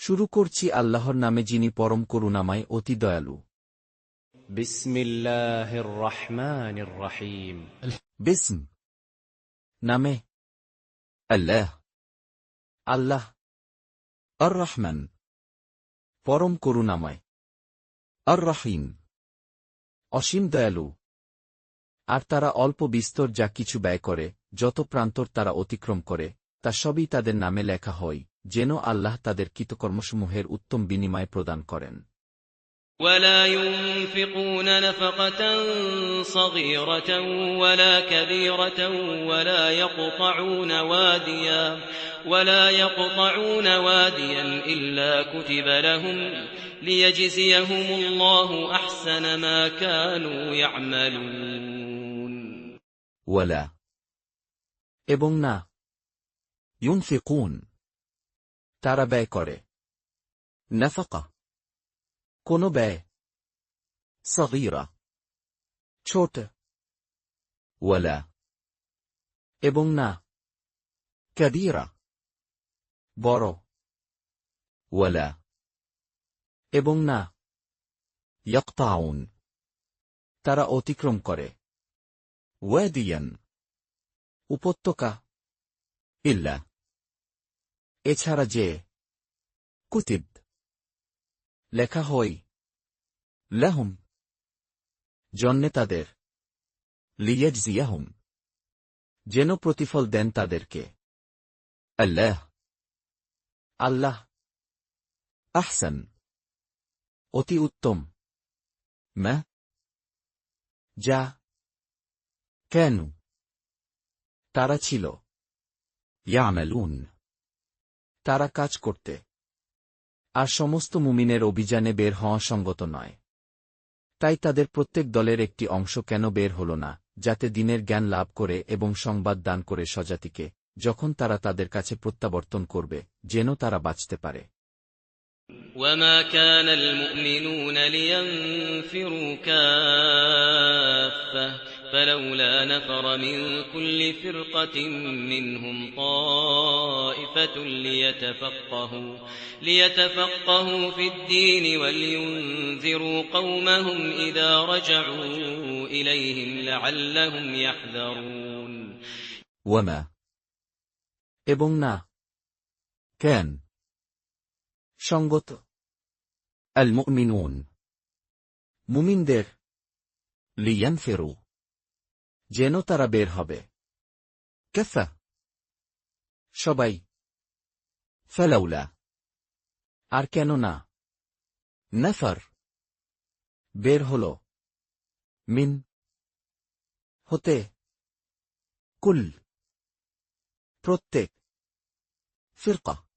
শুরু করছি আল্লাহর নামে যিনি পরম করুণাময় অতি দয়ালু। বিসমিল্লাহির রহমানির রহিম। বিসম নামে আল্লাহ, আল্লাহ আর রহমান পরম করুণাময়, আর রহিম অসীম দয়ালু। আর তারা অল্প বিস্তর যা কিছু ব্যয় করে, যত প্রান্তর তারা অতিক্রম করে, তা সবই তাদের নামে লেখা হয়, যেন আল্লাহ তাদের কৃতকর্মসমূহের উত্তম বিনিময় প্রদান করেন। ولا ينفقون نفقة صغيرة ولا كبيرة ولا يقطعون واديا إلا كتب لهم ليجزيهم الله أحسن ما كانوا يعملون ওয়ালা এবং না, ইউনফিকুন তারা ব্যয় করে, নাফাকা কোন ব্যয়, সগীরা ছোট, ওয়ালা এবং না, কাবীরা বড়, ওয়ালা এবং না, ইয়াকতাউন তারা অতিক্রম করে, ওয়াদিয়ান উপত্যকা, ইল্লা এছাড়া যে কুতিব লেখা হয়, লাহুম জন্যে তাদের, লিয়াজজিয়াহুম যেন প্রতিফল দেন তাদেরকে, আল্লাহ আল্লাহ আহসান অতি উত্তম, মা যা, কেন তারা ছিল, ইয়ামালুন তারা কাজ করতে। আর সমস্ত মুমিনের অভিযানে বের হওয়া সঙ্গত নয়। তাই তাদের প্রত্যেক দলের একটি অংশ কেন বের হল না, যাতে দিনের জ্ঞান লাভ করে এবং সংবাদ দান করে স্বজাতিকে, যখন তারা তাদের কাছে প্রত্যাবর্তন করবে, যেন তারা বাঁচতে পারে। وما كان المؤمنون لينفروا كافة فلولا نفر من كل فرقة منهم طائفة ليتفقهوا في الدين ولينذروا قومهم إذا رجعوا إليهم لعلهم يحذرون ওয়ামা এবং না, কেন সঙ্গত, আল মুমিনুন মুমিনদের, লিয়ানফিরু যেন তারা বের হবে, কাফা সবাই, ফালাউলা আর কেন না, নাফার বের হল, মিন হতে, কুল প্রত্যেক, ফিরকা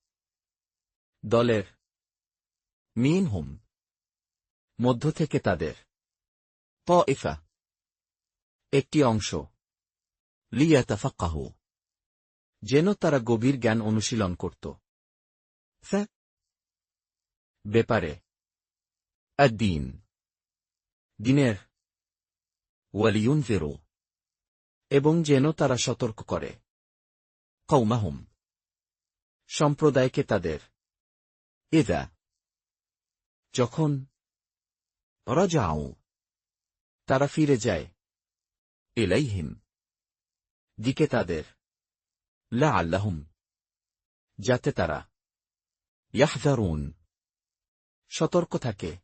দলের, মিনহুম মধ্য থেকে তাদের, তাইফা একটি অংশ, লিয়াতাফাক্কাহু যেন তারা গভীর জ্ঞান অনুশীলন করত, ব্যাপারে, আদ-দীন দিনের, ওয়ালিয়ুনযিরু এবং যেন তারা সতর্ক করে, কওমাহুম সম্প্রদায়কে তাদের, ইযা যখন, রাজাউ তারা ফিরে যায়, ইলাইহিম দিকে তাদের, লাআল্লাহুম যাতে তারা, ইয়াহযারুন সতর্ক থাকে।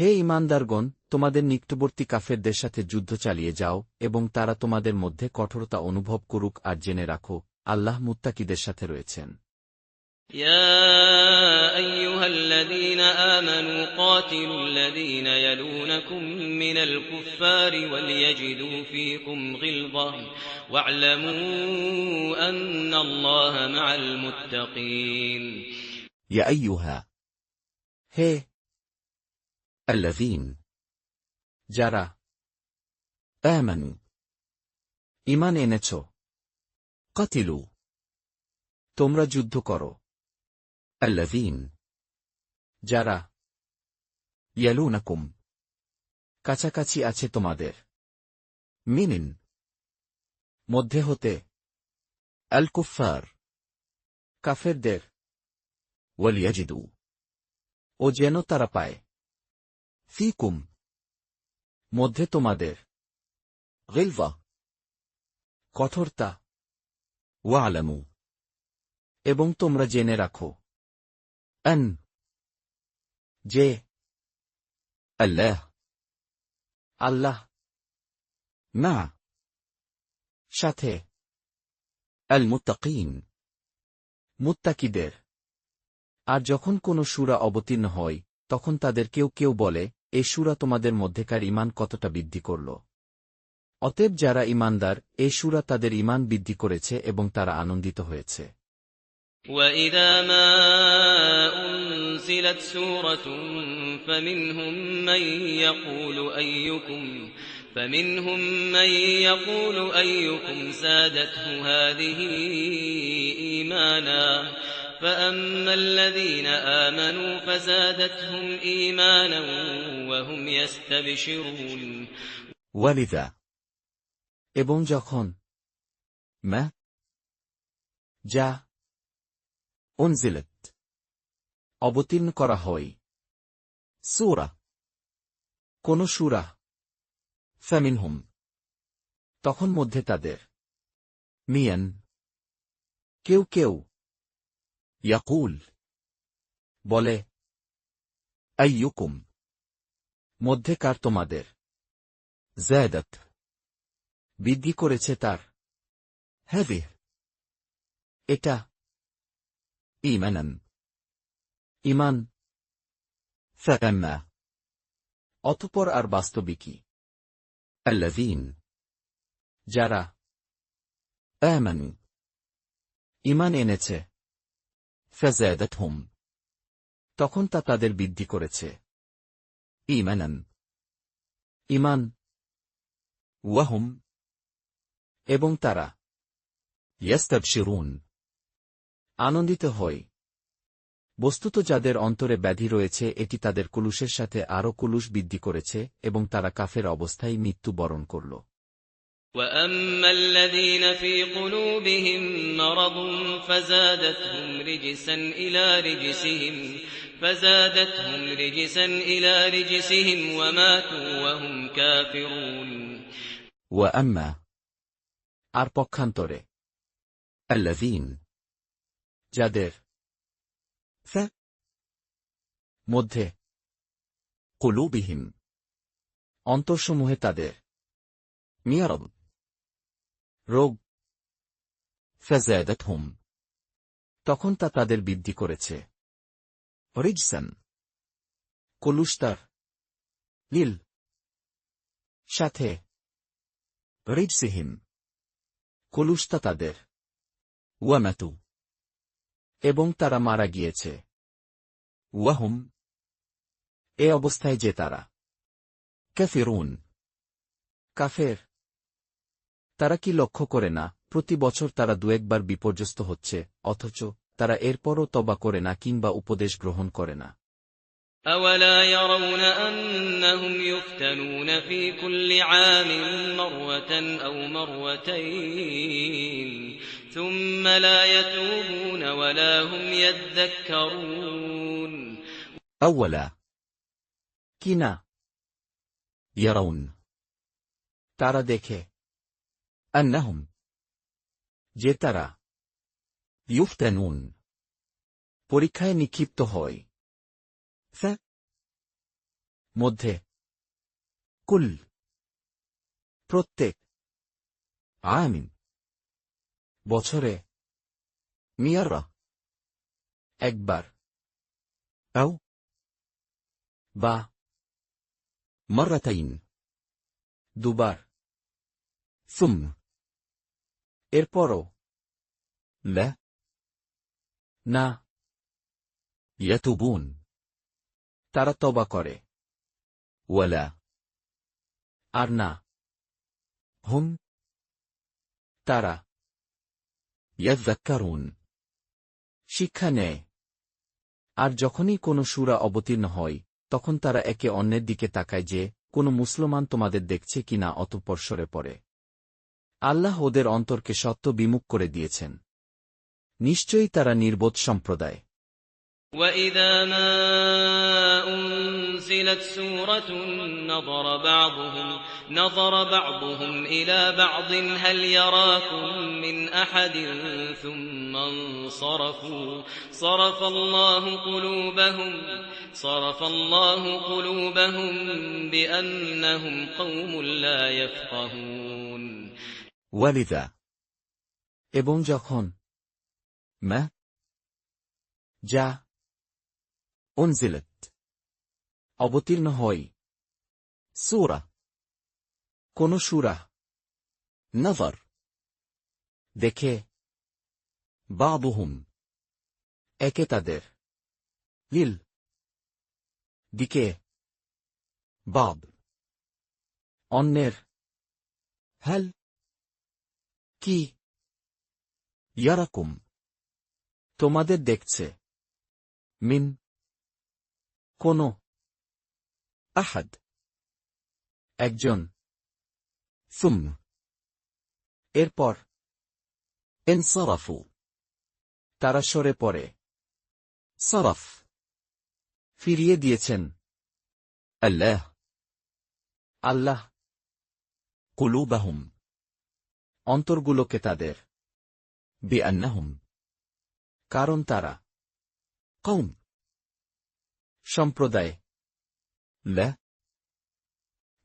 হে ঈমানদারগণ, তোমাদের নিকটবর্তী কাফেরদের সাথে যুদ্ধ চালিয়ে যাও এবং তারা তোমাদের মধ্যে কঠোরতা অনুভব করুক, আর জেনে রাখো, আল্লাহ মুত্তাকিদের সাথে রয়েছেন। يا أيها الذين آمنوا قاتلوا الذين يلونكم من الكفار وليجدوا فيكم غلظة واعلموا أن الله مع المتقين يا أيها হে الذين যারা آمنوا ঈমান এনেছ, কাতিলু তোমরা যুদ্ধ করো, الذين যারা, ইয়ালুনাকুম কাছাকাছি আছে তোমাদের, মিনিন মধ্যে হতে, আল কুফার কাফেরদের, ওয়ালিয়াজিদু, ও যেন তারা পায়, ফীকুম, মধ্যে তোমাদের, গিলযা, কঠোরতা, ওয়া'লামু, এবং তোমরা জেনে রাখো, আন, যে, আল্লাহ, মা, সাথে, আল মুত্তাকিন, মুত্তাকিদের। আর যখন কোন সূরা অবতীর্ণ হয়, তখন তাদের কেউ কেউ বলে, এ সূরা তোমাদের মধ্যেকার ঈমান কতটা বৃদ্ধি করল। অতএব যারা ঈমানদার, এ সূরা তাদের ঈমান বৃদ্ধি করেছে এবং তারা আনন্দিত হয়েছে। وَإِذَا مَا أُنْزِلَتْ سُورَةٌ فَمِنْهُمْ مَنْ يَقُولُ أَيُّكُمْ زَادَتْهُ هَٰذِهِ إِيمَانًا فَأَمَّا الَّذِينَ آمَنُوا فَزَادَتْهُمْ إِيمَانًا وَهُمْ يَسْتَبْشِرُونَ ওয়ালিদা, এবং যখন মা, যা, উনজিলত, অবতীর্ণ করা হয়, সূরা, কোন সূরা, ফামিনহুম, তখন মধ্যে তাদের, মিয়ান, কেউ কেউ, ইয়াকুল, বলে, আইয়ুকুম, মধ্যে কার তোমাদের, যায়দাত, বৃদ্ধি করেছে তার, হাযিহি, এটা, ঈমানান, ঈমান, ফাআম্মা, অতঃপর আর বাস্তবিকই, আল্লাযীন, যারা, আমানু, ঈমান এনেছে, ফাযাদাতহুম, তখন তা তাদের বৃদ্ধি করেছে, ঈমানান, ঈমান, ওয়াহুম, এবং তারা, ইয়াস্তাবশিরুন, আনন্দিত হয়। বস্তুত যাদের অন্তরে ব্যাধি রয়েছে এটি তাদের কুলুষের সাথে আরও কুলুষ বৃদ্ধি করেছে এবং তারা কাফের অবস্থায় মৃত্যু বরণ করল। وَأَمَّا الَّذِينَ فِي قُلُوبِهِم مَّرَضٌ فَزَادَتْهُمْ رِجْسًا إِلَىٰ رِجْسِهِمْ وَمَاتُوا وَهُمْ كَافِرُونَ ওয়াম্মা, আর পক্ষান্তরে, আল্লাযীন, যাদের, মধ্যে, কুলুবিহিম, অন্তরসমূহে তাদের, মিয়ারদ, রোগ, ফাযাদাতহুম, তখন তা তাদের বৃদ্ধি করেছে, রিজসান, কুলুস্তার, লিল, সাথে, রিজসিহিম, কুলুস্তা তাদের, ওয়ামাতু, এবং তারা মারা গিয়েছে, ওয়াহুম, এ অবস্থায় যে তারা, কাফিরুন, কাফের। তারা কি লক্ষ্য করে না, প্রতি বছর তারা দু-একবার বিপর্যস্ত হচ্ছে, অথচ তারা এরপরও তওবা করে না কিংবা উপদেশ গ্রহণ করে না। أَوَلَا يَرَوْنَ أَنَّهُمْ يُفْتَنُونَ فِي كُلِّ عَامٍ مَّرَّةً أَوْ مَرَّتَيْنِ ثُمَّ لَا يَتُوبُونَ وَلَا هُمْ يَذَّكَّرُونَ আউয়ালা, কি না, ইয়ারাউন, তারা দেখে, আন্নাহুম, যে তারা, ইউফতানুন, পরীক্ষায় নিক্ষিপ্ত হয়, মধ্যে, কুল, প্রত্যেক, আমিন, বছরে, মিয়ারা, একবার, আও, বা, মাররাতাইন, দুবার, সুম, এরপরও, লা, না, ইয়াতুবুন, তারা তওবা করে, ওয়ালা, আর না, হুম, তারা, ইয়াযযাক্কারুন, শিক্ষা নেয়। আর যখনই কোনো সূরা অবতীর্ণ হয়, তখন তারা একে অন্যের দিকে তাকায় যে, কোনো মুসলমান তোমাদের দেখছে কি না, অতঃপর সরে পড়ে। আল্লাহ ওদের অন্তরকে সত্য বিমুখ করে দিয়েছেন। নিশ্চয়ই তারা নির্বোধ সম্প্রদায়। وإذا ما أنزلت سورة نظر بعضهم إلى بعض هل يراكم من أحد ثم انصرفوا صرف الله قلوبهم بأنهم قوم لا يفقهون ওয়ালিদা এবং যখন মা যা উনজিলত অবতীর্ণ হয় সূরা কোন সূরা নজর দেখে বা'দুহুম একে তাদের লিল দিকে বা'দ অন্যের হাল কি ইয়ারাকুম তোমাদের দেখছে মিন কোন আহাদ একজন সুম এরপর ইনসারাফু তারা সরে পড়ে সারাফ ফিরিয়ে দিয়েছেন আল্লাহ কুলুবাহুম অন্তরগুলোকে তাদের বিআন্নাহুম কারণ তারা কওম সম্প্রদায়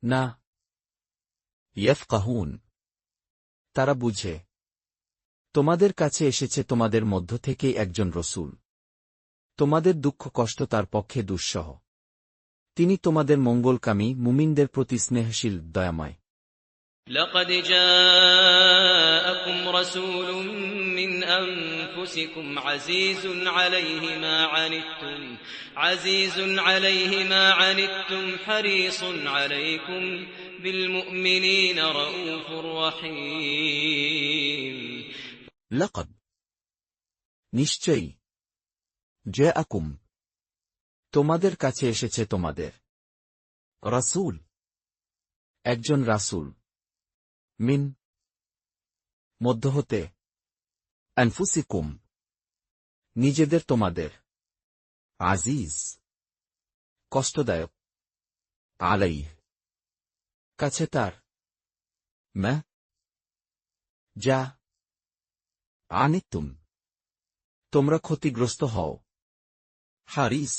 না ইয়াফকাহুন তারা বুঝে তোমাদের কাছে এসেছে তোমাদের মধ্য থেকেই একজন রসূল তোমাদের দুঃখ কষ্ট তার পক্ষে দুঃসহ তিনি তোমাদের মঙ্গলকামী মুমিনদের প্রতি স্নেহশীল দয়াময় لقد جاءكم رسول من أنفسكم عزيز عليه ما عنتم حريص عليكم بالمؤمنين رؤوف رحيم لقد নিশ্চয়ই জাআকুম তোমাদের কাছে এসেছে তোমাদের রাসূল একজন রাসূল মিন মধ্য হতে আনফুসিকুম নিজেদের তোমাদের আজিজ কষ্টদায়ক আলাইহ কাছে তার মা যা আনিতুম তোমরা ক্ষতিগ্রস্ত হও হারিস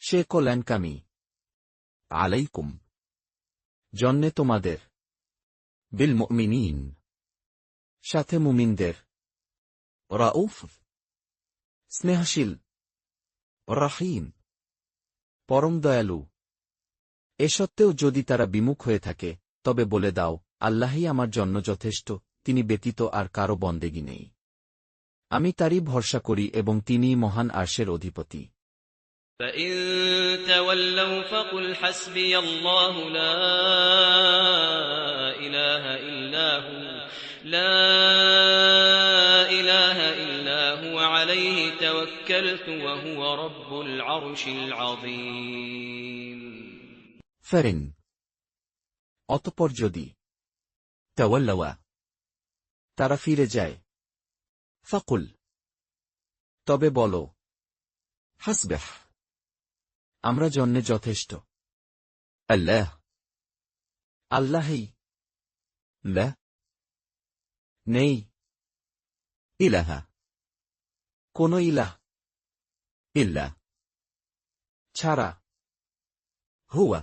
সে কল্যাণকামী আলাইকুম জন্যে তোমাদের বিল মুমিনিন সাথে মুমিনদের রাউফ স্নেহশীল রাহিম পরম দয়ালু এ সত্ত্বেও যদি তারা বিমুখ হয়ে থাকে তবে বলে দাও আল্লাহই আমার জন্য যথেষ্ট তিনি ব্যতীত আর কারো বন্দেগী নেই আমি তারই ভরসা করি এবং তিনিই মহান আরশের অধিপতি فإن تولوا فقل حسبي الله لا إله إلا هو عليه توكلت وهو رب العرش العظيم ফেরেন অতঃপর যদি তাওয়াল্লাওয়া তারা ফিরে যায় ফাকুল তবে বলো হাসবিহ আমরা জন্যে যথেষ্ট আল্লাহই লা নেই ইলাহা কোন ইলাহ ইল্লা ছাড়া হুয়া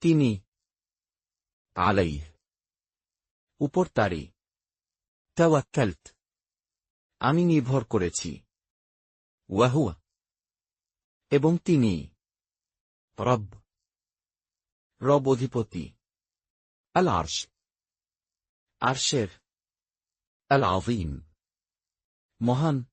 তিনি আলাইহ উপর তারি তাওয়াক্কালত আমি নির্ভর করেছি ওয়াহুয়া এবং তিনি রব অধিপতি আল আরশ আরশের আল আযীম মহান